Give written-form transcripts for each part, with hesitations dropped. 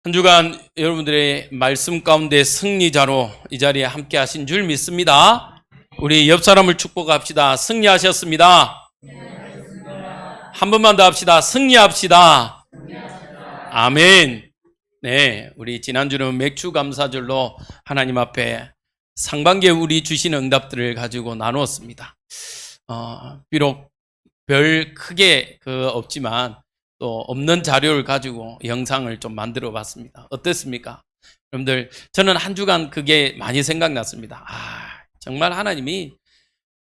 한 주간 여러분들의 말씀 가운데 승리자로 이 자리에 함께 하신 줄 믿습니다. 우리 옆 사람을 축복합시다. 승리하셨습니다. 한 번만 더 합시다. 승리합시다. 아멘. 네, 우리 지난주는 맥주 감사절로 하나님 앞에 상반기에 우리 주신 응답들을 가지고 나누었습니다. 비록 별 크게 없지만 또 없는 자료를 가지고 영상을 좀 만들어 봤습니다. 어땠습니까? 여러분들, 저는 한 주간 그게 많이 생각났습니다. 정말 하나님이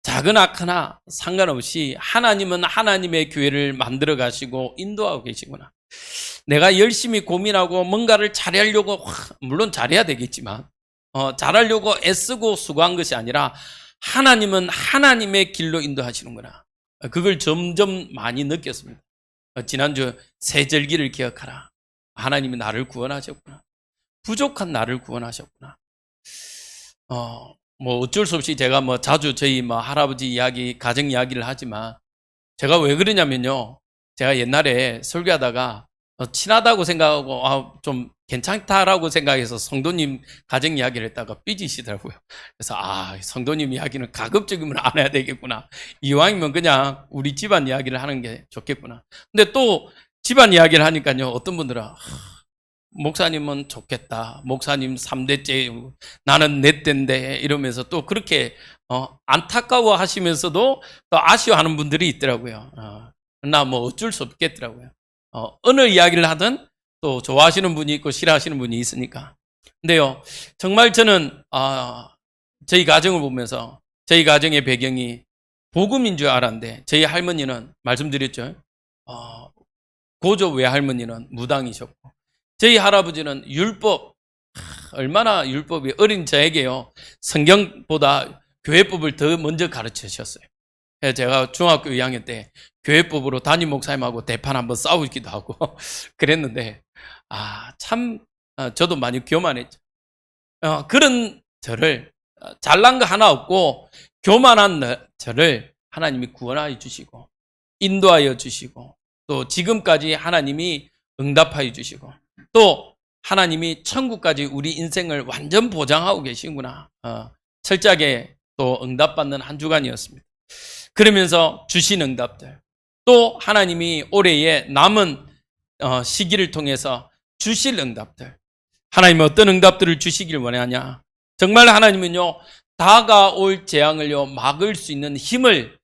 작으나 크나 상관없이 하나님은 하나님의 교회를 만들어 가시고 인도하고 계시구나. 내가 열심히 고민하고 뭔가를 잘하려고, 물론 잘해야 되겠지만 잘하려고 애쓰고 수고한 것이 아니라 하나님은 하나님의 길로 인도하시는구나. 그걸 점점 많이 느꼈습니다. 지난주 새절기를 기억하라. 하나님이 나를 구원하셨구나. 부족한 나를 구원하셨구나. 어쩔 수 없이 제가 자주 저희 할아버지 이야기, 가정 이야기를 하지만 제가 왜 그러냐면요. 제가 옛날에 설교하다가 친하다고 생각하고 좀 괜찮다라고 생각해서 성도님 가정 이야기를 했다가 삐지시더라고요. 그래서 성도님 이야기는 가급적이면 안 해야 되겠구나. 이왕이면 그냥 우리 집안 이야기를 하는 게 좋겠구나. 근데 또 집안 이야기를 하니까요. 어떤 분들은 목사님은 좋겠다. 목사님 3대째 나는 넷대인데 이러면서 또 그렇게 안타까워 하시면서도 또 아쉬워하는 분들이 있더라고요. 나 어쩔 수 없겠더라고요. 어느 이야기를 하든 또 좋아하시는 분이 있고 싫어하시는 분이 있으니까. 근데요, 정말 저는 저희 가정을 보면서 저희 가정의 배경이 복음인 줄 알았는데 저희 할머니는 말씀드렸죠. 고조 외할머니는 무당이셨고 저희 할아버지는 율법, 얼마나 율법이 어린 저에게요, 성경보다 교회법을 더 먼저 가르쳐 주셨어요. 제가 중학교 2학년 때 교회법으로 담임 목사님하고 대판 한번 싸우기도 하고 그랬는데 참 저도 많이 교만했죠. 그런 저를, 잘난 거 하나 없고 교만한 저를 하나님이 구원하여 주시고 인도하여 주시고 또 지금까지 하나님이 응답하여 주시고 또 하나님이 천국까지 우리 인생을 완전 보장하고 계시구나. 철저하게 또 응답받는 한 주간이었습니다. 그러면서 주신 응답들, 또 하나님이 올해의 남은 시기를 통해서 주실 응답들, 하나님은 어떤 응답들을 주시길 원하냐. 정말 하나님은요, 다가올 재앙을요 막을 수 있는 힘을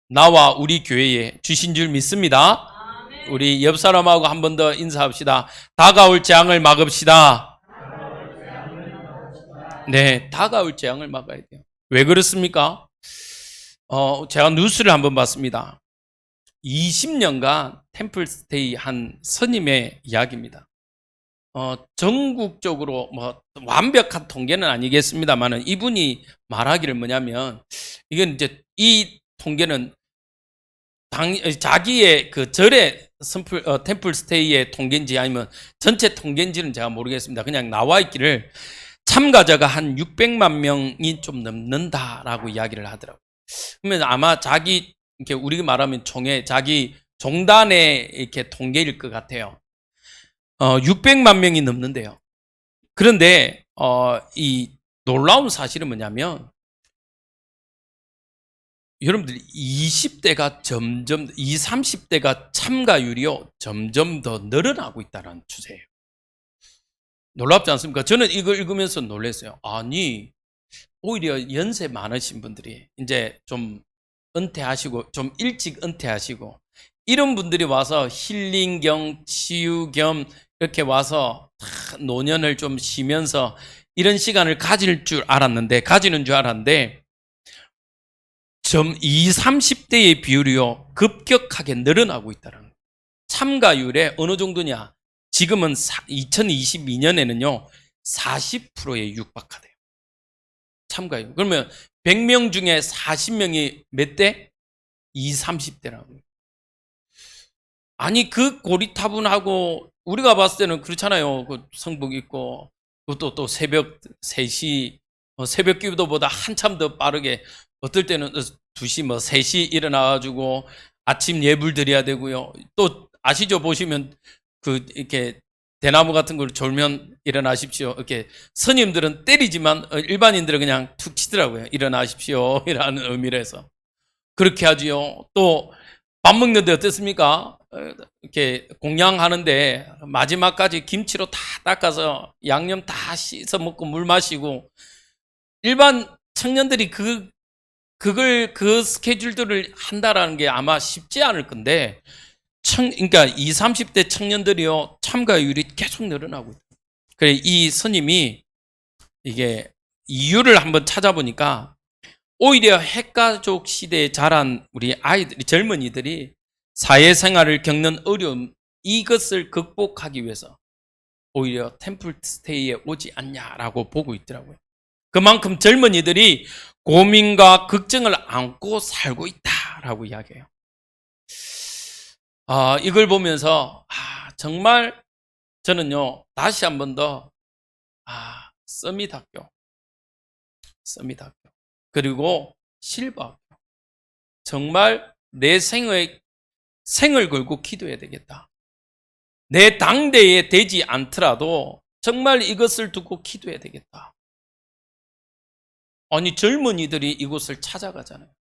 나와 우리 교회에 주신 줄 믿습니다. 우리 옆 사람하고 한 번 더 인사합시다. 다가올 재앙을 막읍시다. 네, 다가올 재앙을 막아야 돼요. 왜 그렇습니까? 제가 뉴스를 한번 봤습니다. 20년간 템플스테이 한 스님의 이야기입니다. 전국적으로 완벽한 통계는 아니겠습니다만 이분이 말하기를 뭐냐면, 이건 이제 이 통계는 자기의 그 절의 템플스테이의 통계인지 아니면 전체 통계인지는 제가 모르겠습니다. 그냥 나와 있기를 참가자가 한 600만 명이 좀 넘는다라고 이야기를 하더라고요. 그러면 아마 자기, 이렇게 우리가 말하면 자기 종단의 이렇게 통계일 것 같아요. 600만 명이 넘는데요. 그런데 이 놀라운 사실은 뭐냐면, 여러분들 20대가 점점, 20, 30대가 참가율이요 점점 더 늘어나고 있다는 추세예요. 놀랍지 않습니까? 저는 이걸 읽으면서 놀랐어요. 아니, 오히려 연세 많으신 분들이 이제 좀 은퇴하시고 좀 일찍 은퇴하시고 이런 분들이 와서 힐링 겸 치유 겸 이렇게 와서 노년을 좀 쉬면서 이런 시간을 가지는 줄 알았는데 20, 30대의 비율이요 급격하게 늘어나고 있다는 거예요. 참가율에 어느 정도냐? 지금은 2022년에는요 40%에 육박하대요. 참가율. 그러면 100명 중에 40명이 몇 대? 20, 30대라고요. 아니, 그 고리타분하고, 우리가 봤을 때는 그렇잖아요. 그 성복 있고, 또 새벽 3시, 새벽 기도보다 한참 더 빠르게, 어떨 때는 2시, 3시 일어나가지고 아침 예불 드려야 되고요. 또 아시죠? 보시면 이렇게 대나무 같은 걸 졸면 일어나십시오. 이렇게 스님들은 때리지만 일반인들은 그냥 툭 치더라고요. 일어나십시오. 이라는 의미로 해서. 그렇게 하지요. 또 밥 먹는데 어떻습니까? 이렇게 공양하는데 마지막까지 김치로 다 닦아서 양념 다 씻어 먹고 물 마시고, 일반 청년들이 그 스케줄들을 한다라는 게 아마 쉽지 않을 건데, 그러니까 20, 30대 청년들이요, 참가율이 계속 늘어나고 있어요. 그래, 이 스님이 이게 이유를 한번 찾아보니까, 오히려 핵가족 시대에 자란 우리 아이들이, 젊은이들이 사회생활을 겪는 어려움, 이것을 극복하기 위해서 오히려 템플 스테이에 오지 않냐라고 보고 있더라고요. 그만큼 젊은이들이 고민과 걱정을 안고 살고 있다라고 이야기해요. 이걸 보면서 정말 저는요, 다시 한 번 더 서밋학교 그리고 실버학교, 정말 내 생을 걸고 기도해야 되겠다. 내 당대에 되지 않더라도 정말 이것을 두고 기도해야 되겠다. 아니, 젊은이들이 이곳을 찾아가잖아요.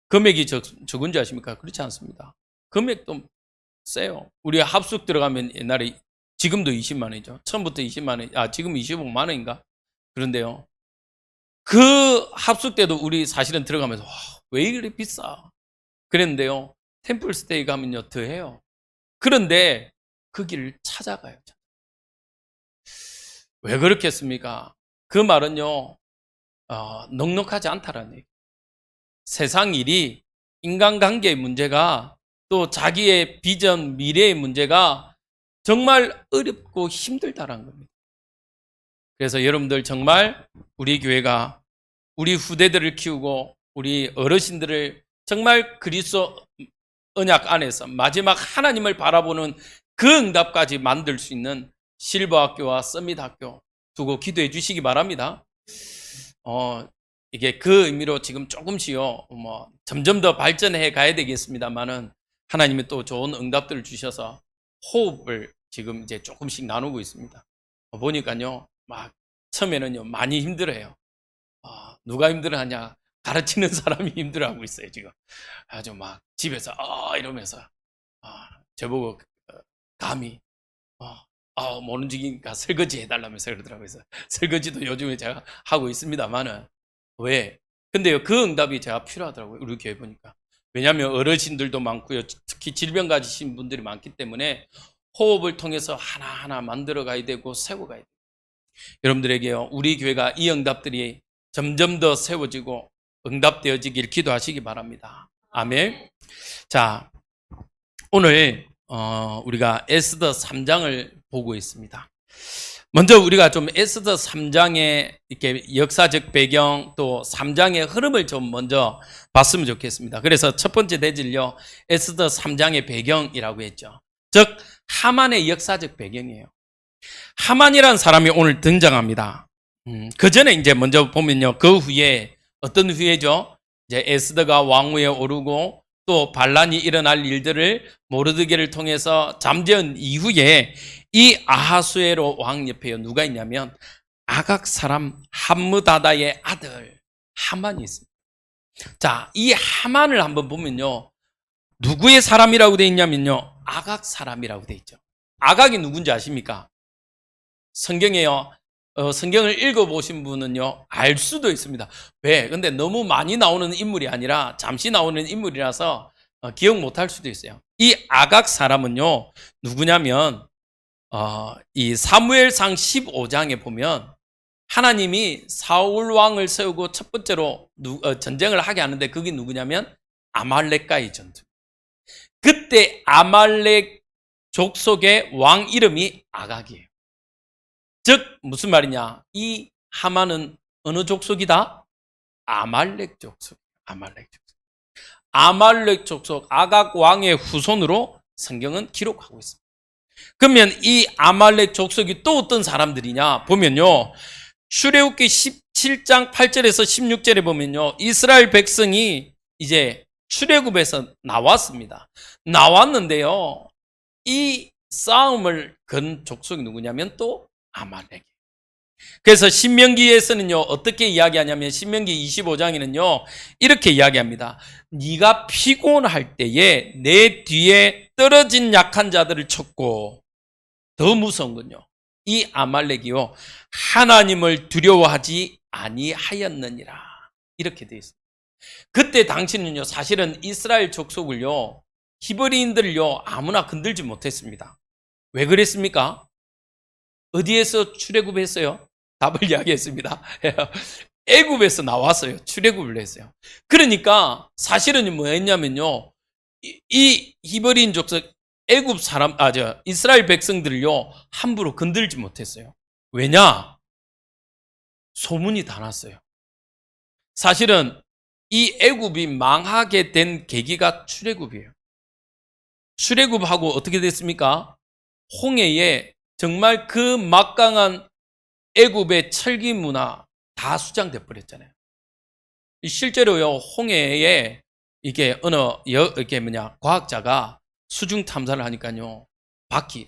금액이 적은 줄 아십니까? 그렇지 않습니다. 금액도 세요. 우리 합숙 들어가면 옛날에, 지금도 20만 원이죠. 처음부터 20만 원, 지금 25만 원인가? 그런데요, 그 합숙 때도 우리 사실은 들어가면서 왜 이렇게 비싸? 그랬는데요, 템플 스테이 가면요 더해요. 그런데 그 길을 찾아가요. 왜 그렇겠습니까? 그 말은요, 넉넉하지 않다라는 얘기. 세상 일이, 인간관계의 문제가, 또 자기의 비전, 미래의 문제가 정말 어렵고 힘들다라는 겁니다. 그래서 여러분들 정말 우리 교회가 우리 후대들을 키우고 우리 어르신들을 정말 그리스도 언약 안에서 마지막 하나님을 바라보는 그 응답까지 만들 수 있는 실버학교와 서밋학교 두고 기도해 주시기 바랍니다. 이게 그 의미로 지금 조금씩요, 점점 더 발전해 가야 되겠습니다만은, 하나님이 또 좋은 응답들을 주셔서 호흡을 지금 이제 조금씩 나누고 있습니다. 보니까요, 막 처음에는요 많이 힘들어요. 누가 힘들어하냐? 가르치는 사람이 힘들어하고 있어요. 지금 아주 막 집에서 이러면서 저보고 감히 못 움직이니까 설거지 해달라면서 그러더라고요. 그래서 설거지도 요즘에 제가 하고 있습니다만은, 왜? 근데요, 그 응답이 제가 필요하더라고요. 우리 교회 보니까. 왜냐하면 어르신들도 많고요, 특히 질병 가지신 분들이 많기 때문에 호흡을 통해서 하나하나 만들어 가야 되고 세워 가야 돼요. 여러분들에게요, 우리 교회가 이 응답들이 점점 더 세워지고 응답되어지길 기도하시기 바랍니다. 아멘. 자, 오늘 우리가 에스더 3장을 보고 있습니다. 먼저 우리가 좀 에스더 3장의 이렇게 역사적 배경, 또 3장의 흐름을 좀 먼저 봤으면 좋겠습니다. 그래서 첫 번째 대질요, 에스더 3장의 배경이라고 했죠. 즉 하만의 역사적 배경이에요. 하만이라는 사람이 오늘 등장합니다. 그 전에 이제 먼저 보면요, 그 후에 어떤 후에죠? 이제 에스더가 왕위에 오르고 또 반란이 일어날 일들을 모르드게를 통해서 잠재운 이후에 이 아하수에로 왕 옆에 누가 있냐면 아각 사람 함므다다의 아들 하만이 있습니다. 자, 이 하만을 한번 보면요, 누구의 사람이라고 되어 있냐면요, 아각 사람이라고 되어 있죠. 아각이 누군지 아십니까? 성경에요, 성경을 읽어보신 분은요 알 수도 있습니다. 왜? 근데 너무 많이 나오는 인물이 아니라 잠시 나오는 인물이라서 기억 못할 수도 있어요. 이 아각 사람은요 누구냐면 이 사무엘상 15장에 보면 하나님이 사울 왕을 세우고 첫 번째로 전쟁을 하게 하는데, 그게 누구냐면 아말렉과의 전투. 그때 아말렉 족속의 왕 이름이 아각이에요. 즉 무슨 말이냐, 이 하만은 어느 족속이다? 아말렉 족속. 아말렉 족속 아각 왕의 후손으로 성경은 기록하고 있습니다. 그러면 이 아말렉 족속이 또 어떤 사람들이냐 보면요, 출애굽기 17장 8절에서 16절에 보면요, 이스라엘 백성이 이제 출애굽에서 나왔습니다. 나왔는데요, 이 싸움을 건 족속이 누구냐면 또 아말렉. 그래서 신명기에서는요 어떻게 이야기하냐면 신명기 25장에는요 이렇게 이야기합니다. 네가 피곤할 때에 내 뒤에 떨어진 약한 자들을 쳤고, 더 무서운 건요 이 아말렉이요 하나님을 두려워하지 아니하였느니라, 이렇게 되어 있습니다. 그때 당시는요 사실은 이스라엘 족속을요 히브리인들을요 아무나 건들지 못했습니다. 왜 그랬습니까? 어디에서 출애굽했어요? 답을 이야기했습니다. 애굽에서 나왔어요. 출애굽을 했어요. 그러니까 사실은 뭐였냐면요, 이 히브리인 족속 애굽 사람, 이스라엘 백성들을요 함부로 건들지 못했어요. 왜냐? 소문이 다 났어요. 사실은 이 애굽이 망하게 된 계기가 출애굽이에요. 출애굽하고 어떻게 됐습니까? 홍해에 정말 그 막강한 애굽의 철기 문화 다 수장돼 버렸잖아요. 실제로요 홍해에 이게 이게 과학자가 수중 탐사를 하니까요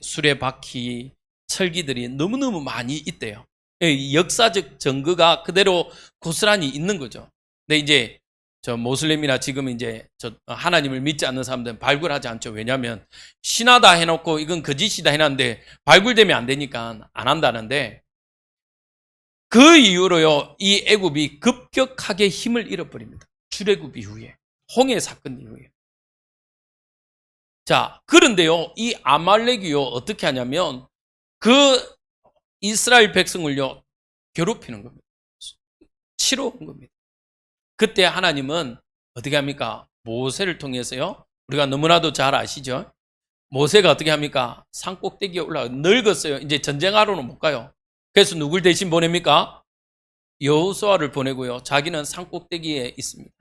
수레바퀴, 철기들이 너무너무 많이 있대요. 역사적 증거가 그대로 고스란히 있는 거죠. 근데 이제 저 모슬림이나 지금 이제 저 하나님을 믿지 않는 사람들은 발굴하지 않죠. 왜냐하면 신하다 해놓고 이건 거짓이다 해놨는데 발굴되면 안 되니까 안 한다는데, 그 이후로요 이 애굽이 급격하게 힘을 잃어버립니다. 출애굽 이후에, 홍해 사건 이후에. 자, 그런데요 이 아말렉이요 어떻게 하냐면 그 이스라엘 백성을요 괴롭히는 겁니다. 치러온 겁니다. 그때 하나님은 어떻게 합니까? 모세를 통해서요, 우리가 너무나도 잘 아시죠? 모세가 어떻게 합니까? 산 꼭대기에 올라가 늙었어요. 이제 전쟁하러는 못 가요. 그래서 누굴 대신 보냅니까? 여호수아를 보내고요. 자기는 산 꼭대기에 있습니다.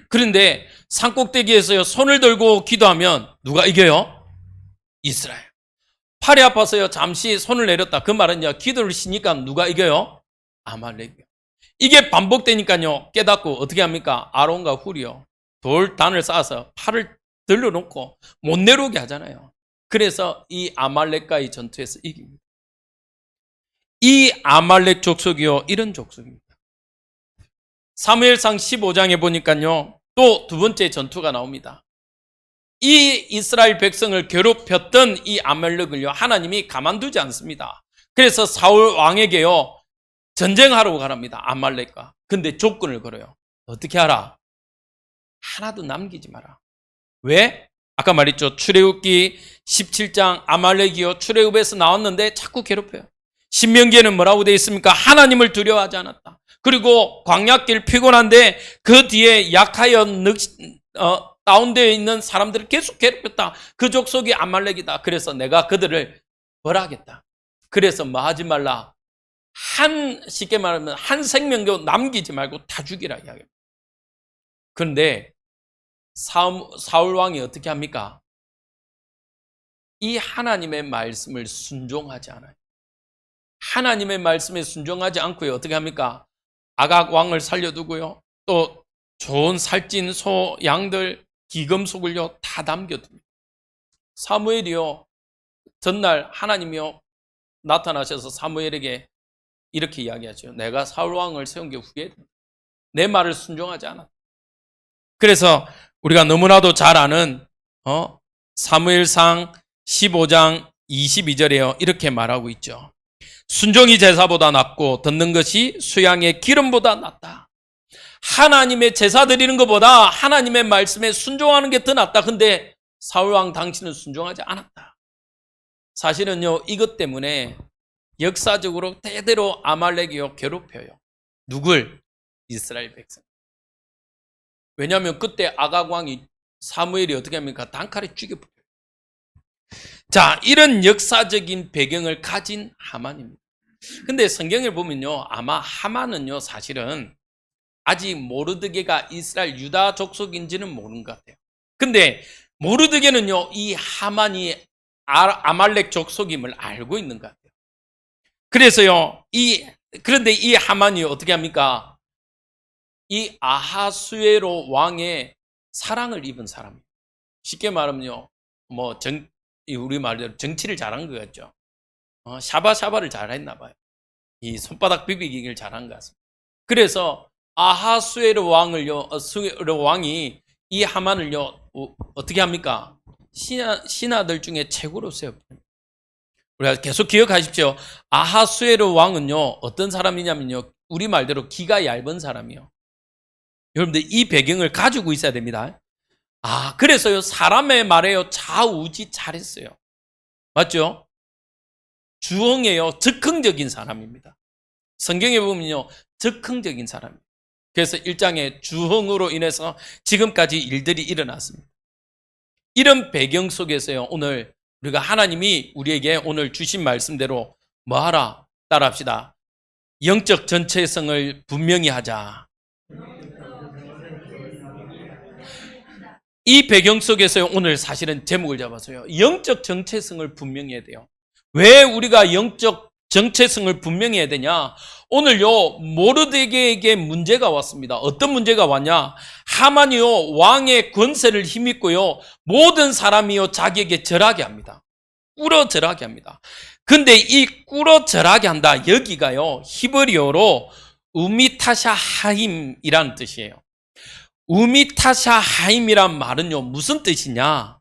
그런데 산 꼭대기에서요 손을 들고 기도하면 누가 이겨요? 이스라엘. 팔이 아파서요 잠시 손을 내렸다. 그 말은요 기도를 쉬니까 누가 이겨요? 아말렉이요. 이게 반복되니까요 깨닫고 어떻게 합니까? 아론과 훌이요 돌단을 쌓아서 팔을 들러놓고 못 내려오게 하잖아요. 그래서 이 아말렉과의 전투에서 이깁니다. 이 아말렉 족속이요 이런 족속입니다. 사무엘상 15장에 보니까요 또 두 번째 전투가 나옵니다. 이 이스라엘 백성을 괴롭혔던 이 아말렉을요 하나님이 가만두지 않습니다. 그래서 사울 왕에게요 전쟁하러 가랍니다. 아말렉과. 근데 조건을 걸어요. 어떻게 하라? 하나도 남기지 마라. 왜? 아까 말했죠. 출애굽기 17장 아말렉이요 출애굽에서 나왔는데 자꾸 괴롭혀요. 신명기에는 뭐라고 되어 있습니까? 하나님을 두려워하지 않았다. 그리고 광야길 피곤한데 그 뒤에 약하여 다운되어 있는 사람들을 계속 괴롭혔다. 그 족속이 아말렉이다. 그래서 내가 그들을 벌하겠다. 그래서 뭐 하지 말라? 쉽게 말하면 한 생명도 남기지 말고 다 죽이라 이야기합니다. 그런데 사울 왕이 어떻게 합니까? 이 하나님의 말씀을 순종하지 않아요. 하나님의 말씀에 순종하지 않고요 어떻게 합니까? 아각 왕을 살려두고요 또 좋은 살찐 소, 양들, 기금속을요 다 남겨둡니다. 사무엘이요 전날 하나님이요 나타나셔서 사무엘에게 이렇게 이야기하죠. 내가 사울 왕을 세운 게 후회된다. 내 말을 순종하지 않았다. 그래서 우리가 너무나도 잘 아는 사무엘상 15장 22절에요 이렇게 말하고 있죠. 순종이 제사보다 낫고 듣는 것이 수양의 기름보다 낫다. 하나님의 제사 드리는 것보다 하나님의 말씀에 순종하는 게 더 낫다. 근데 사울왕 당신은 순종하지 않았다. 사실은요 이것 때문에 역사적으로 대대로 아말렉이요 괴롭혀요. 누굴? 이스라엘 백성. 왜냐하면 그때 아각 왕이 사무엘이 어떻게 합니까? 단칼에 죽여버려요. 자, 이런 역사적인 배경을 가진 하만입니다. 근데 성경을 보면요 아마 하만은요 사실은 아직 모르드게가 이스라엘 유다 족속인지는 모르는 것 같아요. 근데 모르드게는요 이 하만이 아말렉 족속임을 알고 있는 것 같아요. 그래서요 그런데 이 하만이 어떻게 합니까? 이 아하수에로 왕의 사랑을 입은 사람이에요. 쉽게 말하면요 우리 말대로 정치를 잘한 거였죠. 샤바샤바를 잘했나 봐요. 이 손바닥 비비기를 잘한 것 같습니다. 그래서 아하수에르 왕을요, 수에르 왕이 이 하만을요, 어떻게 합니까? 신하들 중에 최고로 세워버립니다. 우리가 계속 기억하십시오. 아하수에르 왕은요, 어떤 사람이냐면요, 우리 말대로 기가 얇은 사람이요. 여러분들 이 배경을 가지고 있어야 됩니다. 그래서요, 사람의 말에요, 좌우지 잘했어요. 맞죠? 주홍이에요, 즉흥적인 사람입니다. 성경에 보면요, 즉흥적인 사람입니다. 그래서 1장에 주흥으로 인해서 지금까지 일들이 일어났습니다. 이런 배경 속에서요, 오늘 우리가 하나님이 우리에게 오늘 주신 말씀대로 뭐 하라? 따라합시다. 영적 정체성을 분명히 하자. 이 배경 속에서 오늘 사실은 제목을 잡았어요. 영적 정체성을 분명히 해야 돼요. 왜 우리가 영적 정체성을 분명히 해야 되냐? 오늘요, 모르드게에게 문제가 왔습니다. 어떤 문제가 왔냐? 하만이요, 왕의 권세를 힘입고요, 모든 사람이요, 자기에게 절하게 합니다. 꿇어 절하게 합니다. 근데 이 꿇어 절하게 한다, 여기가요, 히브리어로 우미타샤 하임이라는 뜻이에요. 우미타샤 하임이란 말은요, 무슨 뜻이냐?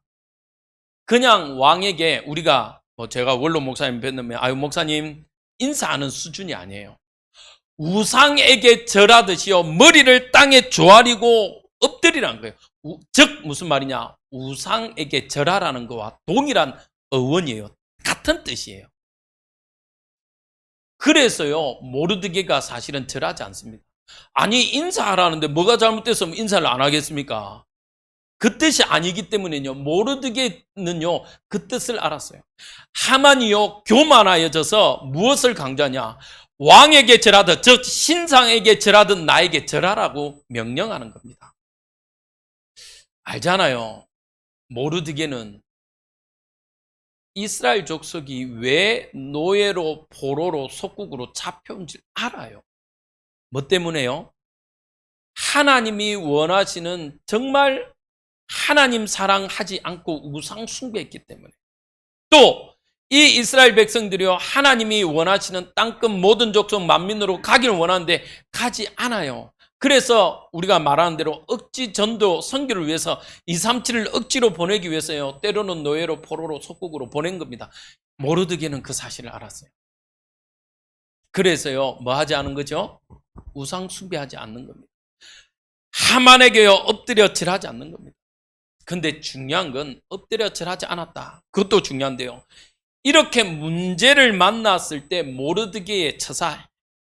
그냥 왕에게 우리가, 제가 원로 목사님 뵀는데, 아유, 목사님, 인사하는 수준이 아니에요. 우상에게 절하듯이요, 머리를 땅에 조아리고 엎드리라는 거예요. 즉, 무슨 말이냐? 우상에게 절하라는 거와 동일한 어원이에요. 같은 뜻이에요. 그래서요, 모르드게가 사실은 절하지 않습니다. 아니, 인사하라는데 뭐가 잘못됐으면 인사를 안 하겠습니까? 그 뜻이 아니기 때문에요, 모르드게는요, 그 뜻을 알았어요. 하만이요, 교만하여져서 무엇을 강조하냐? 왕에게 절하듯, 즉 신상에게 절하듯 나에게 절하라고 명령하는 겁니다. 알잖아요. 모르드게는 이스라엘 족속이 왜 노예로, 포로로, 속국으로 잡혀온지 알아요. 뭐 때문에요? 하나님이 원하시는, 정말 하나님 사랑하지 않고 우상 숭배했기 때문에, 또 이 이스라엘 백성들이요, 하나님이 원하시는 땅끝 모든 족속 만민으로 가기를 원하는데 가지 않아요. 그래서 우리가 말하는 대로 억지 전도 선교를 위해서 237을 억지로 보내기 위해서요, 때로는 노예로, 포로로, 속국으로 보낸 겁니다. 모르드게는 그 사실을 알았어요. 그래서요, 뭐 하지 않은 거죠? 우상 숭배하지 않는 겁니다. 하만에게요, 엎드려 절하지 않는 겁니다. 근데 중요한 건 엎드려 절하지 않았다, 그것도 중요한데요, 이렇게 문제를 만났을 때 모르드게의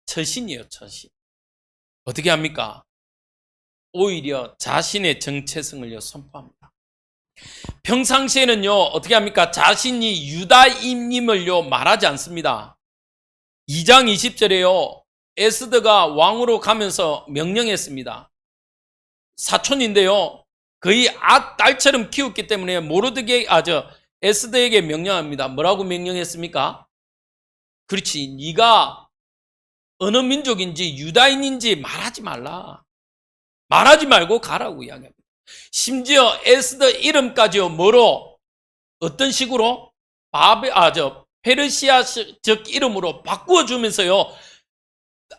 처신이에요. 처신. 어떻게 합니까? 오히려 자신의 정체성을 선포합니다. 평상시에는요, 어떻게 합니까? 자신이 유다인임을요, 말하지 않습니다. 2장 20절에요, 에스더가 왕으로 가면서 명령했습니다. 사촌인데요, 거의 딸처럼 키웠기 때문에 에스더에게 명령합니다. 뭐라고 명령했습니까? 그렇지, 네가 어느 민족인지 유다인인지 말하지 말라. 말하지 말고 가라고 이야기합니다. 심지어 에스더 이름까지요, 뭐로? 어떤 식으로? 페르시아적 이름으로 바꾸어주면서요,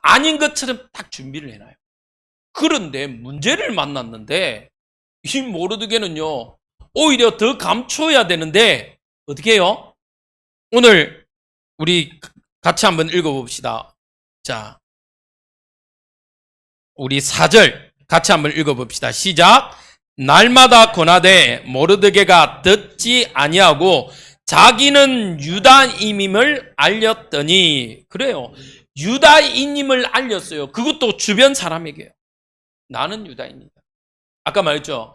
아닌 것처럼 딱 준비를 해놔요. 그런데 문제를 만났는데 이 모르드게는요, 오히려 더 감춰야 되는데 어떻게 해요? 오늘 우리 같이 한번 읽어봅시다. 자, 우리 4절 같이 한번 읽어봅시다. 시작. 날마다 권하되 모르드게가 듣지 아니하고 자기는 유다인임을 알렸더니, 그래요, 유다인임을 알렸어요. 그것도 주변 사람에게요. 나는 유다인이다. 아까 말했죠,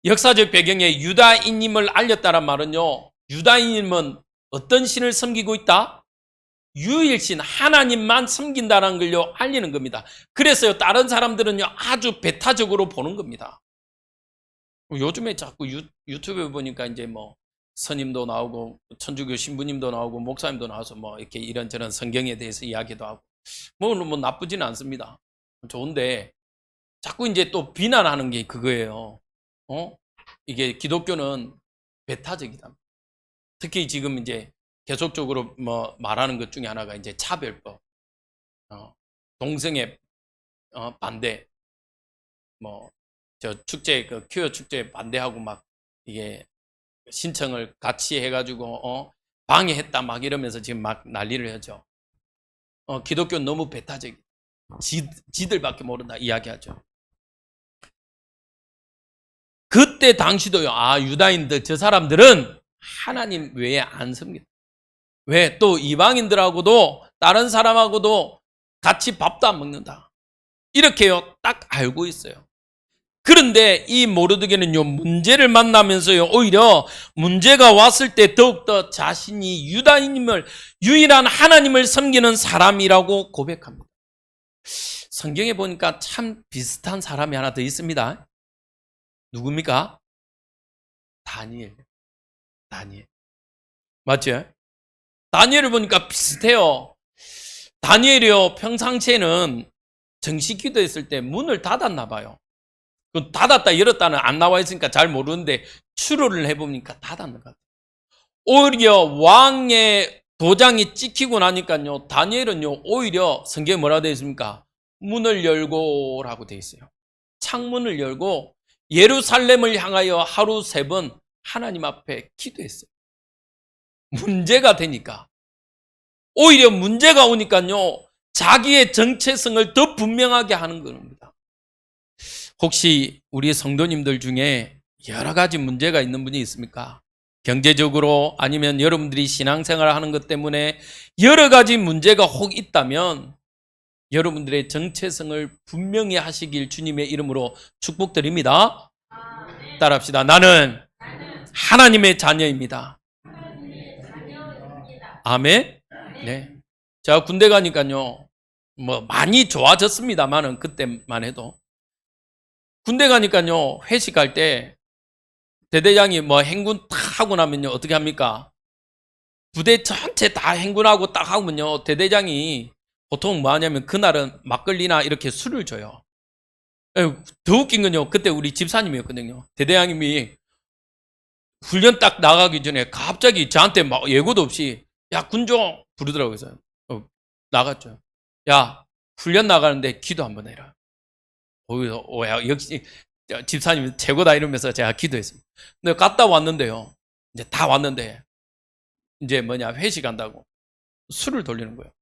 역사적 배경에 유다인임을 알렸다란 말은요, 유다인임은 어떤 신을 섬기고 있다? 유일신 하나님만 섬긴다는 걸요, 알리는 겁니다. 그래서요, 다른 사람들은요, 아주 배타적으로 보는 겁니다. 요즘에 자꾸 유튜브에 보니까 이제 뭐 스님도 나오고 천주교 신부님도 나오고 목사님도 나와서 뭐 이렇게 이런저런 성경에 대해서 이야기도 하고, 뭐 나쁘지는 않습니다. 좋은데 자꾸 이제 또 비난하는 게 그거예요. 이게 기독교는 배타적이다. 특히 지금 이제 계속적으로 뭐 말하는 것 중에 하나가 이제 차별법, 동성애 반대, 뭐 저 축제 그 퀴어 축제 반대하고 막 이게 신청을 같이 해가지고 방해했다 막 이러면서 지금 막 난리를 하죠. 기독교는 너무 배타적, 지들밖에 모른다 이야기하죠. 그때 당시도요. 유다인들 저 사람들은 하나님 외에 안 섭니다. 왜? 또 이방인들하고도 다른 사람하고도 같이 밥도 안 먹는다. 이렇게요. 딱 알고 있어요. 그런데 이 모르드게는요, 문제를 만나면서요, 오히려 문제가 왔을 때 더욱더 자신이 유다인임을, 유일한 하나님을 섬기는 사람이라고 고백합니다. 성경에 보니까 참 비슷한 사람이 하나 더 있습니다. 누굽니까? 다니엘. 맞죠? 다니엘을 보니까 비슷해요. 다니엘이요, 평상시에는 정식 기도했을 때 문을 닫았나 봐요. 닫았다 열었다는 안 나와 있으니까 잘 모르는데 추론을 해보니까 닫았는 것 같아요. 오히려 왕의 도장이 찍히고 나니까요, 다니엘은요, 오히려 성경에 뭐라고 되어 있습니까? 문을 열고라고 되어 있어요. 창문을 열고 예루살렘을 향하여 하루 3번 하나님 앞에 기도했어요. 문제가 되니까. 오히려 문제가 오니까요, 자기의 정체성을 더 분명하게 하는 겁니다. 혹시 우리 성도님들 중에 여러 가지 문제가 있는 분이 있습니까? 경제적으로 아니면 여러분들이 신앙생활을 하는 것 때문에 여러 가지 문제가 혹 있다면 여러분들의 정체성을 분명히 하시길 주님의 이름으로 축복드립니다. 따라합시다. 나는 하나님의 자녀입니다. 아멘. 네. 제가 군대 가니까요, 뭐 많이 좋아졌습니다만은 그때만 해도 군대 가니까요, 회식할 때 대대장이 뭐 행군 딱 하고 나면요, 어떻게 합니까? 부대 전체 다 행군하고 딱 하면요, 대대장이 보통 뭐 하냐면 그날은 막걸리나 이렇게 술을 줘요. 더 웃긴 건요, 그때 우리 집사님이었거든요. 대대장님이 훈련 딱 나가기 전에 갑자기 저한테 막 예고도 없이 야, 군종 부르더라고요. 그래서 나갔죠. 야, 훈련 나가는데 기도 한번 해라. 거기서 야, 역시 집사님 최고다 이러면서 제가 기도했습니다. 근데 갔다 왔는데요. 이제 다 왔는데 이제 회식한다고 술을 돌리는 거예요.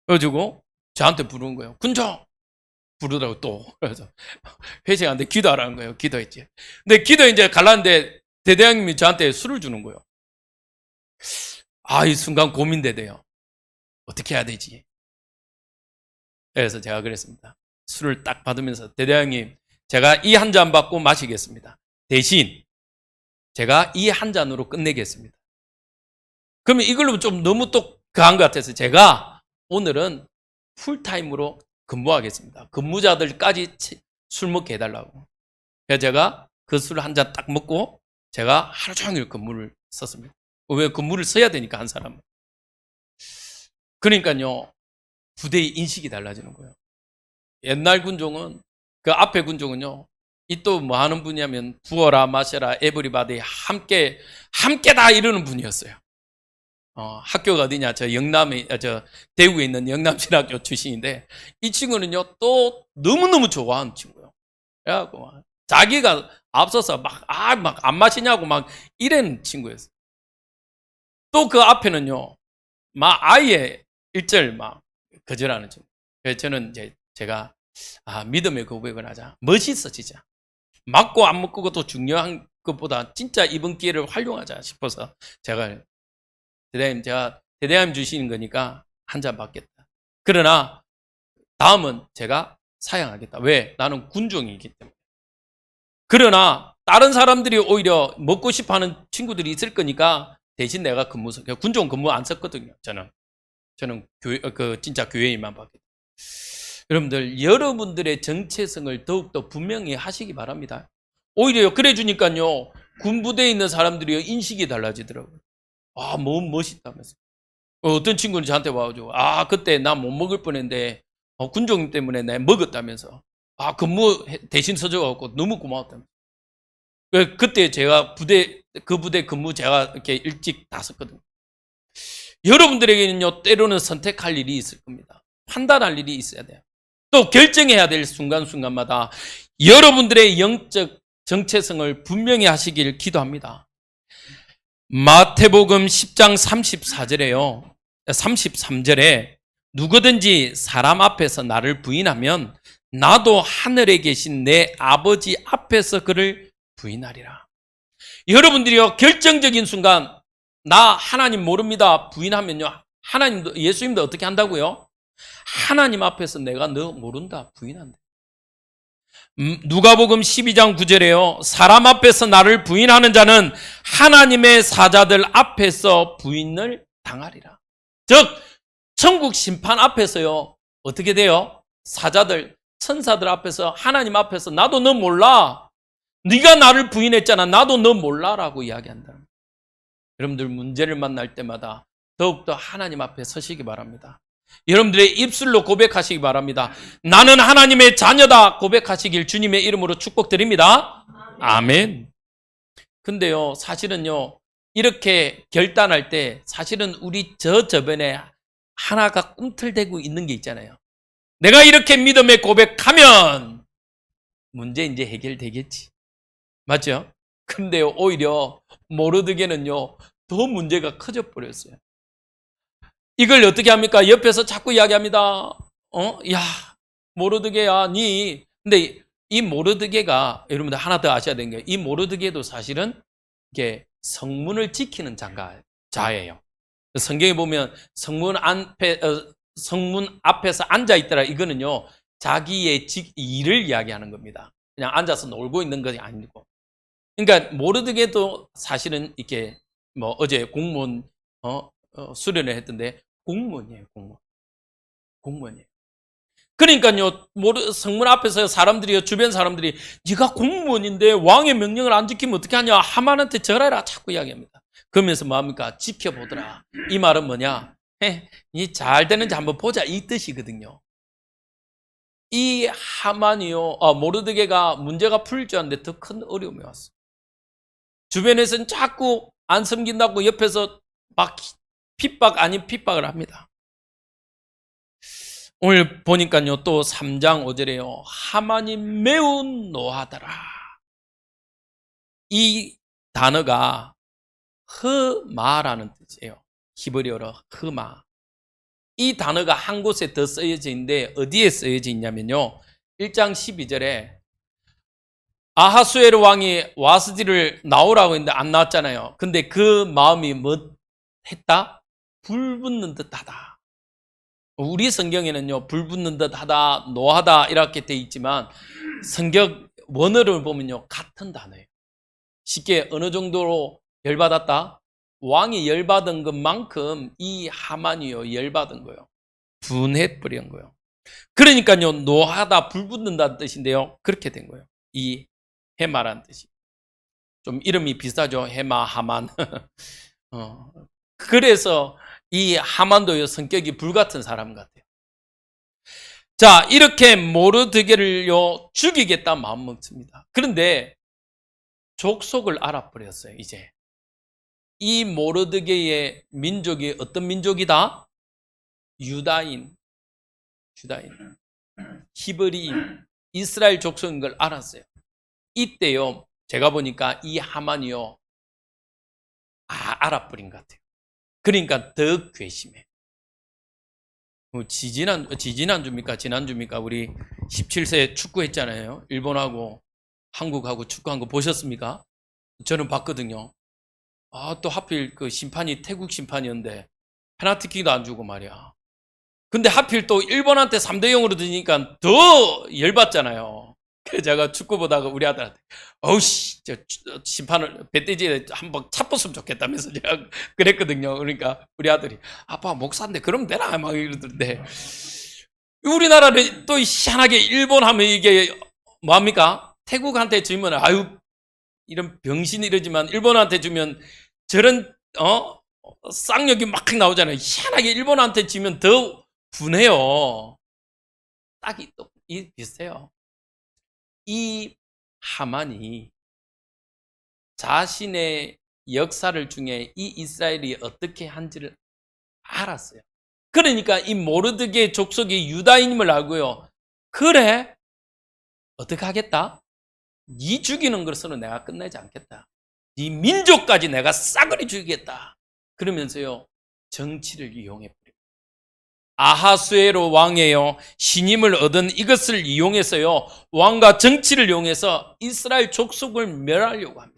그래가지고 저한테 부르는 거예요. 군종 부르더라고 또. 그래서 회식하는데 기도하라는 거예요. 기도했지. 근데 기도 이제 갈라는데 대대장님이 저한테 술을 주는 거예요. 이 순간 고민되대요. 어떻게 해야 되지? 그래서 제가 그랬습니다. 술을 딱 받으면서 대대장님, 제가 이 한 잔 받고 마시겠습니다. 대신 제가 이 한 잔으로 끝내겠습니다. 그러면 이걸로 좀 너무 또 그한 것 같아서 제가 오늘은 풀타임으로 근무하겠습니다. 근무자들까지 술 먹게 해달라고. 그래서 제가 그 술 한 잔 딱 먹고 제가 하루 종일 근무를 썼습니다. 왜 근무를 써야 되니까 한 사람은. 그러니까요, 부대의 인식이 달라지는 거예요. 옛날 군종은 그 앞에 군종은요, 이 또 뭐 하는 분이냐면 부어라 마셔라 에브리바디 함께 다 이러는 분이었어요. 학교가 어디냐? 저 대구에 있는 영남신학교 출신인데 이 친구는요 또 너무너무 좋아하는 친구예요. 그래갖고 자기가 앞서서 막 안 마시냐고 막 이런 친구였어요. 또 그 앞에는요 막 아예 일절 막 거절하는 친구. 그래서 저는 이제 제가 믿음의 고백을 하자. 멋있어 진짜. 맞고 안 맞고 것도 중요한 것보다 진짜 이번 기회를 활용하자 싶어서 제가 대대장님, 제가 대대장님 주시는 거니까 한 잔 받겠다. 그러나 다음은 제가 사양하겠다. 왜? 나는 군종이기 때문에. 그러나 다른 사람들이 오히려 먹고 싶어하는 친구들이 있을 거니까 대신 내가 군종 근무 안 썼거든요. 저는 진짜 교회인만 받겠다. 여러분들, 여러분들의 정체성을 더욱더 분명히 하시기 바랍니다. 오히려 그래 주니까요, 군부대에 있는 사람들이 인식이 달라지더라고요. 뭐 멋있다면서. 어떤 친구는 저한테 와가지고, 그때 나 못 먹을 뻔했는데, 군종 때문에 내가 먹었다면서. 근무 대신 서줘갖고 너무 고마웠다면서. 그때 제가 그 부대 근무 제가 이렇게 일찍 나섰거든요. 여러분들에게는요, 때로는 선택할 일이 있을 겁니다. 판단할 일이 있어야 돼요. 또 결정해야 될 순간순간마다 여러분들의 영적 정체성을 분명히 하시길 기도합니다. 마태복음 10장 34절에요. 33절에 누구든지 사람 앞에서 나를 부인하면 나도 하늘에 계신 내 아버지 앞에서 그를 부인하리라. 여러분들이요, 결정적인 순간 나 하나님 모릅니다 부인하면요, 하나님도 예수님도 어떻게 한다고요? 하나님 앞에서 내가 너 모른다 부인한다. 누가복음 12장 9절에요. 사람 앞에서 나를 부인하는 자는 하나님의 사자들 앞에서 부인을 당하리라. 즉 천국 심판 앞에서요, 어떻게 돼요? 사자들, 천사들 앞에서, 하나님 앞에서 나도 너 몰라, 네가 나를 부인했잖아, 나도 너 몰라라고 이야기한다. 여러분들 문제를 만날 때마다 더욱더 하나님 앞에 서시기 바랍니다. 여러분들의 입술로 고백하시기 바랍니다. 나는 하나님의 자녀다 고백하시길 주님의 이름으로 축복드립니다. 아멘. 근데요, 사실은요, 이렇게 결단할 때 사실은 우리 저변에 하나가 꿈틀대고 있는 게 있잖아요. 내가 이렇게 믿음의 고백하면 문제 이제 해결되겠지. 맞죠? 근데요, 오히려 모르드게는요, 더 문제가 커져 버렸어요. 이걸 어떻게 합니까? 옆에서 자꾸 이야기합니다. 야, 모르드게야, 근데 이 모르드게가, 여러분들 하나 더 아셔야 되는 게, 이 모르드게도 사실은 이게 성문을 지키는 자예요. 성경에 보면 성문 앞에서 앉아 있더라. 이거는요, 자기의 일을 이야기하는 겁니다. 그냥 앉아서 놀고 있는 것이 아니고. 그러니까 모르드게도 사실은 이렇게 뭐 어제 공무원 수련을 했던데 공무원이에요, 공무원이에요. 그러니까요, 성문 앞에서 사람들이, 주변 사람들이 네가 공무원인데 왕의 명령을 안 지키면 어떻게 하냐, 하만한테 절해라 자꾸 이야기합니다. 그러면서 뭐합니까? 지켜보더라. 이 말은 뭐냐? 이 잘 되는지 한번 보자, 이 뜻이거든요. 이 하만이요, 모르드게가 문제가 풀릴 줄 알았는데 더 큰 어려움이 왔어. 주변에서는 자꾸 안 섬긴다고 옆에서 막 핍박 아닌 핍박을 합니다. 오늘 보니까요, 또 3장 5절에요. 하만이 매우 노하더라. 이 단어가 흐마라는 뜻이에요. 히브리어로 흐마. 이 단어가 한 곳에 더 쓰여져 있는데 어디에 쓰여져 있냐면요, 1장 12절에 아하수에르 왕이 와스디를 나오라고 했는데 안 나왔잖아요. 근데 그 마음이 뭐 했다? 불붙는 듯하다. 우리 성경에는요, 불붙는 듯하다, 노하다 이렇게 돼 있지만 성경 원어를 보면요, 같은 단어예요. 쉽게 어느 정도로 열받았다? 왕이 열받은 것만큼 이 하만이요, 열받은 거예요. 분해버린 거예요. 그러니까요, 노하다, 불붙는다는 뜻인데요, 그렇게 된 거예요. 이 해마라는 뜻이. 좀 이름이 비슷하죠. 해마, 하만. 그래서 이 하만도요, 성격이 불같은 사람 같아요. 자, 이렇게 모르드게를요, 죽이겠다 마음 먹습니다. 그런데 족속을 알아버렸어요, 이제. 이 모르드게의 민족이 어떤 민족이다? 유다인, 히브리인, 이스라엘 족속인 걸 알았어요. 이때요, 제가 보니까 이 하만이요, 알아버린 것 같아요. 그러니까 더 괘씸해. 지난주입니까? 우리 17세 축구했잖아요. 일본하고 한국하고 축구한 거 보셨습니까? 저는 봤거든요. 또 하필 그 심판이 태국 심판이었는데 페널티킥도 안 주고 말이야. 근데 하필 또 일본한테 3대 0으로 드니까 더 열받잖아요. 그래서 제가 축구 보다가 우리 아들한테 어우씨, 저 심판을 배때지에 한번 차뻤으면 좋겠다면서 제가 그랬거든요. 그러니까 우리 아들이 아빠 목사인데 그러면 되나 막 이러던데, 우리나라는 또 희한하게 일본 하면 이게 뭐합니까? 태국한테 주면 아유 이런 병신 이러지만 일본한테 주면 저런 쌍욕이 막 나오잖아요. 희한하게 일본한테 지면 더 분해요. 딱이 비슷해요. 이 하만이 자신의 역사를 중에 이 이스라엘이 어떻게 한지를 알았어요. 그러니까 이 모르드게의 족속이 유다인임을 알고요. 그래? 어떻게 하겠다? 네 죽이는 것으로 내가 끝내지 않겠다. 네 민족까지 내가 싸그리 죽이겠다. 그러면서요, 정치를 이용해버려요. 아하수에로 왕이에요. 신임을 얻은 이것을 이용해서요, 왕과 정치를 이용해서 이스라엘 족속을 멸하려고 합니다.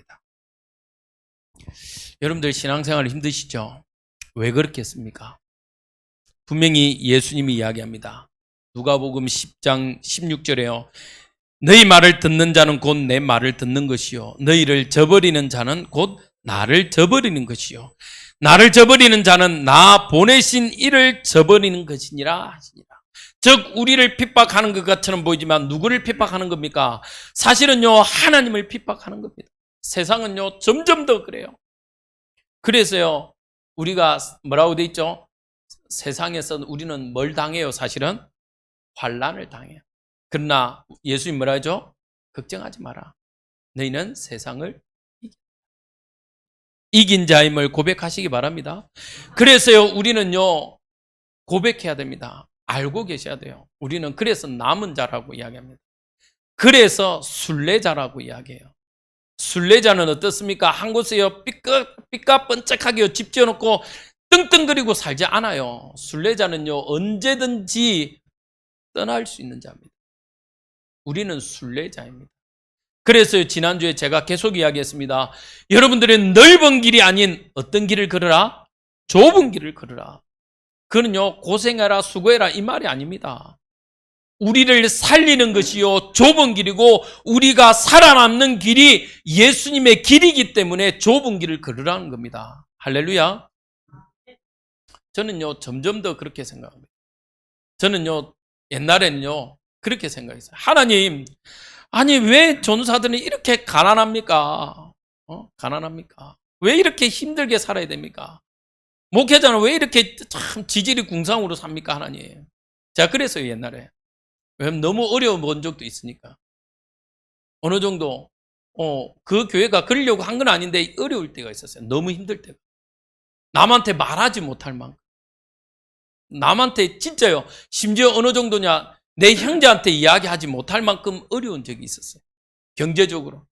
여러분들 신앙생활 힘드시죠? 왜 그렇게 했습니까? 분명히 예수님이 이야기합니다. 누가복음 10장 16절에요. 너희 말을 듣는 자는 곧 내 말을 듣는 것이요 너희를 저버리는 자는 곧 나를 저버리는 것이요 나를 저버리는 자는 나 보내신 이를 저버리는 것이니라 하시니라. 즉 우리를 핍박하는 것 같처럼 보이지만 누구를 핍박하는 겁니까? 사실은요, 하나님을 핍박하는 겁니다. 세상은요, 점점 더 그래요. 그래서요, 우리가 뭐라고 돼 있죠? 세상에서 우리는 뭘 당해요? 사실은 환난을 당해요. 그러나 예수님 뭐라 하죠? 걱정하지 마라. 너희는 세상을 이긴 자임을 고백하시기 바랍니다. 그래서요, 우리는요, 고백해야 됩니다. 알고 계셔야 돼요. 우리는 그래서 남은 자라고 이야기합니다. 그래서 순례자라고 이야기해요. 순례자는 어떻습니까? 한 곳에요, 삐까번쩍하게 집 지어놓고 떵떵거리고 살지 않아요. 순례자는요, 언제든지 떠날 수 있는 자입니다. 우리는 순례자입니다. 그래서 지난주에 제가 계속 이야기했습니다. 여러분들의 넓은 길이 아닌 어떤 길을 걸으라? 좁은 길을 걸으라. 그는요, 고생해라, 수고해라 이 말이 아닙니다. 우리를 살리는 것이요, 좁은 길이고 우리가 살아남는 길이 예수님의 길이기 때문에 좁은 길을 걸으라는 겁니다. 할렐루야. 저는요, 점점 더 그렇게 생각합니다. 저는요, 옛날에는요, 그렇게 생각했어요. 하나님, 아니 왜 전사들은 이렇게 가난합니까? 가난합니까? 왜 이렇게 힘들게 살아야 됩니까? 목회자는 왜 이렇게 참 지질이 궁상으로 삽니까, 하나님? 제가 그랬어요, 옛날에. 왜냐면 너무 어려운 적도 있으니까. 어느 정도 그 교회가 그러려고 한 건 아닌데 어려울 때가 있었어요. 너무 힘들 때가. 남한테 말하지 못할 만큼. 남한테 진짜요. 심지어 어느 정도냐, 내 형제한테 이야기하지 못할 만큼 어려운 적이 있었어요. 경제적으로.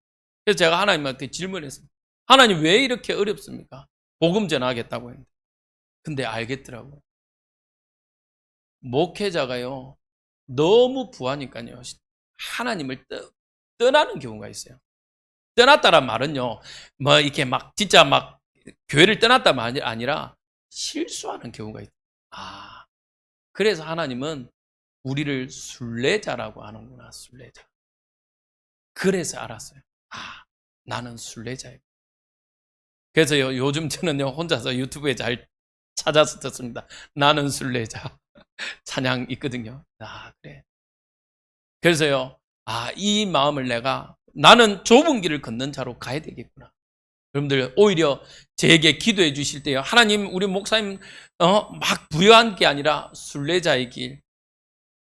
그래서 제가 하나님한테 질문했습니다. 하나님 왜 이렇게 어렵습니까? 복음 전하겠다고 했는데. 근데 알겠더라고요. 목회자가요, 너무 부하니까요, 하나님을 떠나는 경우가 있어요. 떠났다란 말은요, 뭐 이렇게 막 진짜 막 교회를 떠났다 말이 아니라 실수하는 경우가 있어요. 아, 그래서 하나님은 우리를 순례자라고 하는구나, 순례자. 그래서 알았어요. 아, 나는 순례자예요. 그래서요, 요즘 저는요, 혼자서 유튜브에 잘 찾아서 듣습니다. 나는 순례자. 찬양 있거든요. 아, 그래. 그래서요, 아, 이 마음을 나는 좁은 길을 걷는 자로 가야 되겠구나. 여러분들, 오히려 제게 기도해 주실 때요, 하나님, 우리 목사님, 막 부유한 게 아니라 순례자의 길,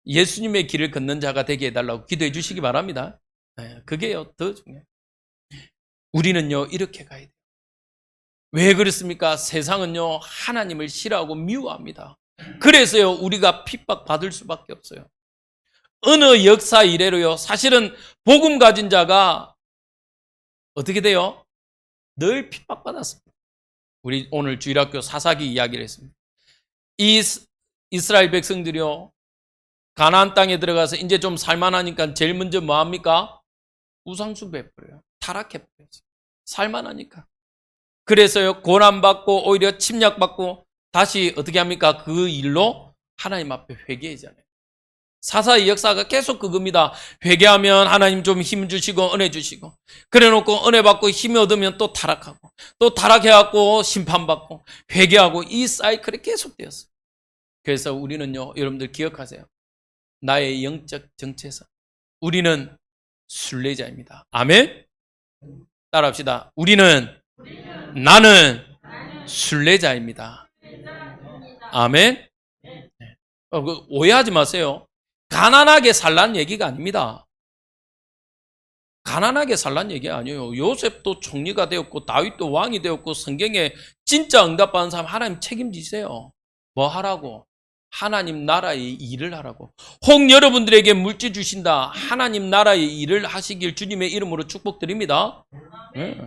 예수님의 길을 걷는 자가 되게 해달라고 기도해 주시기 바랍니다. 네, 그게요, 더 중요해요. 우리는요, 이렇게 가야 돼요. 왜 그렇습니까? 세상은요, 하나님을 싫어하고 미워합니다. 그래서요, 우리가 핍박받을 수밖에 없어요. 어느 역사 이래로요, 사실은 복음 가진 자가 어떻게 돼요? 늘 핍박받았습니다. 우리 오늘 주일학교 사사기 이야기를 했습니다. 이스라엘 백성들이요, 가나안 땅에 들어가서 이제 좀 살만하니까 제일 먼저 뭐 합니까? 우상숭배 해버려요. 타락해버려요. 살만하니까. 그래서요, 고난받고 오히려 침략받고 다시 어떻게 합니까? 그 일로 하나님 앞에 회개하잖아요. 사사의 역사가 계속 그겁니다. 회개하면 하나님 좀 힘 주시고 은혜 주시고, 그래 놓고 은혜 받고 힘 얻으면 또 타락하고, 또 타락해갖고 심판받고, 회개하고, 이 사이클이 계속되었어요. 그래서 우리는요, 여러분들 기억하세요. 나의 영적 정체성, 우리는 순례자입니다. 아멘. 따라합시다. 나는 순례자입니다. 아멘. 오해하지 마세요. 가난하게 살라는 얘기가 아닙니다. 가난하게 살란 얘기 아니에요. 요셉도 총리가 되었고 다윗도 왕이 되었고 성경에 진짜 응답받은 사람 하나님 책임지세요. 뭐 하라고? 하나님 나라의 일을 하라고. 혹 여러분들에게 물질 주신다. 하나님 나라의 일을 하시길 주님의 이름으로 축복드립니다. 네.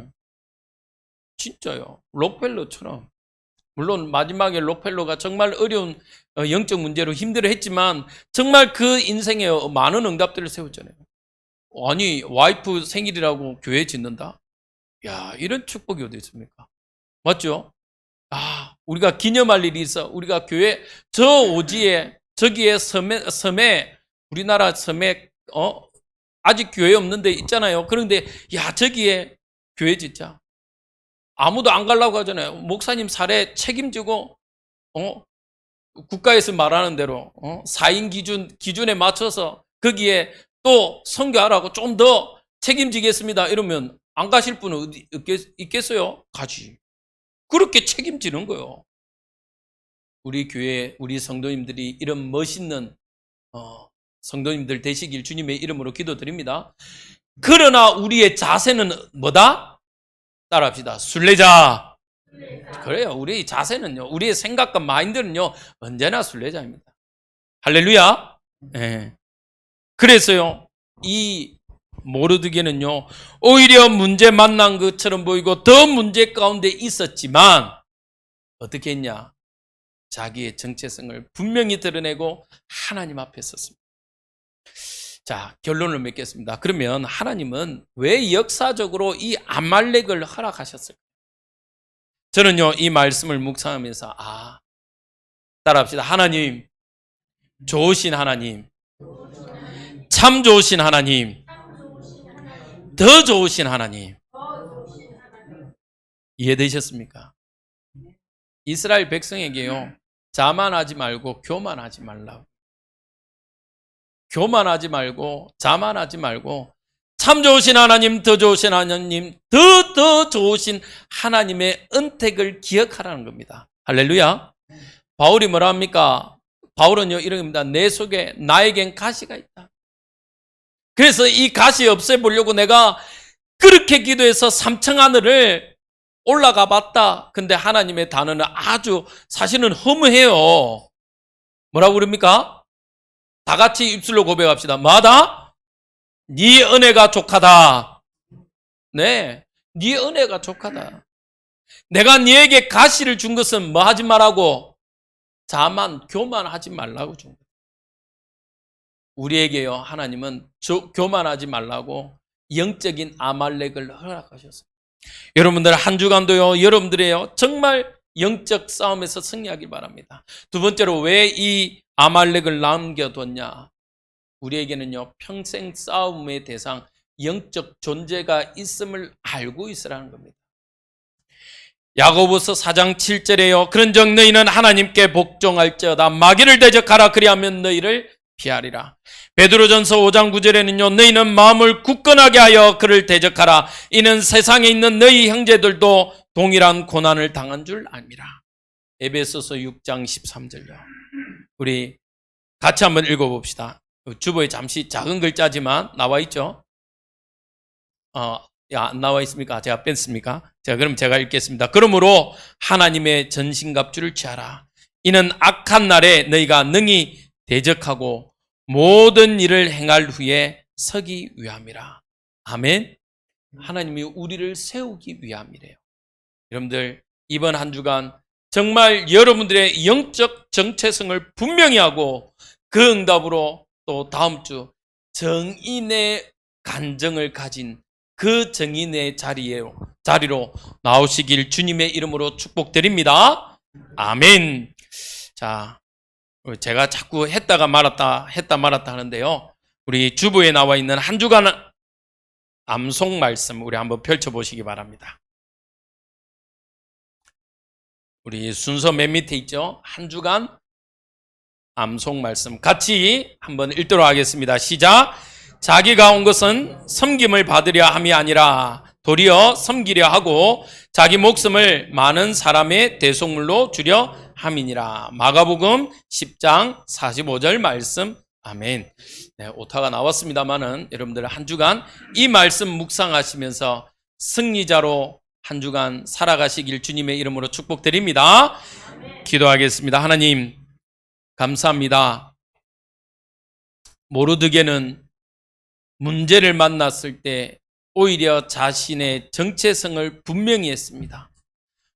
진짜요. 록펠러처럼. 물론 마지막에 록펠러가 정말 어려운 영적 문제로 힘들어했지만 정말 그 인생에 많은 응답들을 세웠잖아요. 아니 와이프 생일이라고 교회 짓는다? 야, 이런 축복이 어디 있습니까? 맞죠? 우리가 기념할 일이 있어. 우리가 교회 저 오지에 저기에 섬에 우리나라 섬에 아직 교회 없는 데 있잖아요. 그런데 야, 저기에 교회 짓자. 아무도 안 가려고 하잖아요. 목사님 사례 책임지고 국가에서 말하는 대로 4인 기준에 맞춰서 거기에 또 선교하라고 좀 더 책임지겠습니다. 이러면 안 가실 분은 어디 있겠어요? 가지. 그렇게 책임지는 거예요. 우리 교회, 우리 성도님들이 이런 멋있는 성도님들 되시길 주님의 이름으로 기도드립니다. 그러나 우리의 자세는 뭐다? 따라합시다. 순례자. 그래요. 우리의 자세는요, 우리의 생각과 마인드는요, 언제나 순례자입니다. 할렐루야. 네. 그래서요, 이 모르드게는요, 오히려 문제 만난 것처럼 보이고 더 문제 가운데 있었지만 어떻게 했냐? 자기의 정체성을 분명히 드러내고 하나님 앞에 섰습니다. 자, 결론을 맺겠습니다. 그러면 하나님은 왜 역사적으로 이 아말렉을 허락하셨을까요? 저는요, 이 말씀을 묵상하면서 따라합시다. 하나님, 좋으신 하나님, 참 좋으신 하나님, 더 좋으신 하나님. 이해되셨습니까? 이스라엘 백성에게요, 자만하지 말고 교만하지 말라고. 교만하지 말고 자만하지 말고 참 좋으신 하나님, 더 좋으신 하나님, 더 좋으신 하나님의 은택을 기억하라는 겁니다. 할렐루야. 바울이 뭐라 합니까? 바울은요, 이런 겁니다. 내 속에 나에겐 가시가 있다. 그래서 이 가시 없애보려고 내가 그렇게 기도해서 삼층 하늘을 올라가 봤다. 근데 하나님의 단어는 아주 사실은 허무해요. 뭐라고 그럽니까? 다 같이 입술로 고백합시다. 뭐하다? 네 은혜가 족하다. 네, 네 은혜가 족하다. 내가 네에게 가시를 준 것은 뭐 하지 말라고? 교만하지 말라고 준 거예요. 우리에게요, 하나님은 교만하지 말라고 영적인 아말렉을 허락하셨어요. 여러분들 한 주간도요, 여러분들이요, 정말 영적 싸움에서 승리하길 바랍니다. 두 번째로 왜 이 아말렉을 남겨뒀냐? 우리에게는요, 평생 싸움의 대상, 영적 존재가 있음을 알고 있으라는 겁니다. 야고보서 4장 7절에요. 그런즉 너희는 하나님께 복종할지어다. 마귀를 대적하라. 그리하면 너희를 피하리라. 베드로전서 5장 9절에는요. 너희는 마음을 굳건하게 하여 그를 대적하라. 이는 세상에 있는 너희 형제들도 동일한 고난을 당한 줄 압니다. 에베소서 6장 13절요. 우리 같이 한번 읽어봅시다. 주보에 잠시 작은 글자지만 나와 있죠? 안 나와 있습니까? 제가 뺐습니까? 그럼 제가 읽겠습니다. 그러므로 하나님의 전신갑주를 취하라. 이는 악한 날에 너희가 능히 대적하고 모든 일을 행할 후에 서기 위함이라. 아멘. 하나님이 우리를 세우기 위함이래요. 여러분들 이번 한 주간 정말 여러분들의 영적 정체성을 분명히 하고 그 응답으로 또 다음 주 정인의 간정을 가진 그 정인의 자리로 나오시길 주님의 이름으로 축복드립니다. 아멘. 자, 제가 자꾸 했다 말았다 하는데요. 우리 주보에 나와 있는 한 주간 암송 말씀 우리 한번 펼쳐보시기 바랍니다. 우리 순서 맨 밑에 있죠? 한 주간 암송 말씀 같이 한번 읽도록 하겠습니다. 시작. 자기가 온 것은 섬김을 받으려 함이 아니라 도리어 섬기려 하고 자기 목숨을 많은 사람의 대속물로 주려 함이니라. 마가복음 10장 45절 말씀 아멘. 네, 오타가 나왔습니다만은 여러분들 한 주간 이 말씀 묵상하시면서 승리자로 한 주간 살아가시길 주님의 이름으로 축복드립니다. 기도하겠습니다. 하나님, 감사합니다. 모르드게는 문제를 만났을 때 오히려 자신의 정체성을 분명히 했습니다.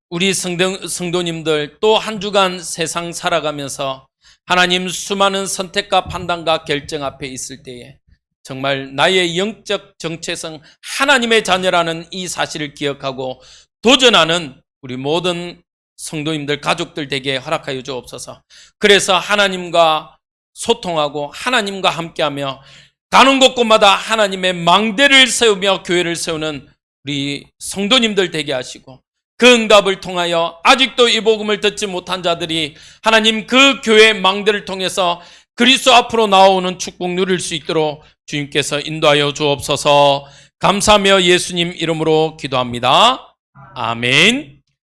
우리 성도님들 또 한 주간 세상 살아가면서 하나님 수많은 선택과 판단과 결정 앞에 있을 때에 정말 나의 영적 정체성 하나님의 자녀라는 이 사실을 기억하고 도전하는 우리 모든 성도님들 가족들 되게 허락하여 주옵소서. 그래서 하나님과 소통하고 하나님과 함께하며 가는 곳곳마다 하나님의 망대를 세우며 교회를 세우는 우리 성도님들 되게 하시고 그 응답을 통하여 아직도 이 복음을 듣지 못한 자들이 하나님 그 교회 망대를 통해서 그리스도 앞으로 나오는 축복 누릴 수 있도록 주님께서 인도하여 주옵소서. 감사하며 예수님 이름으로 기도합니다. 아멘.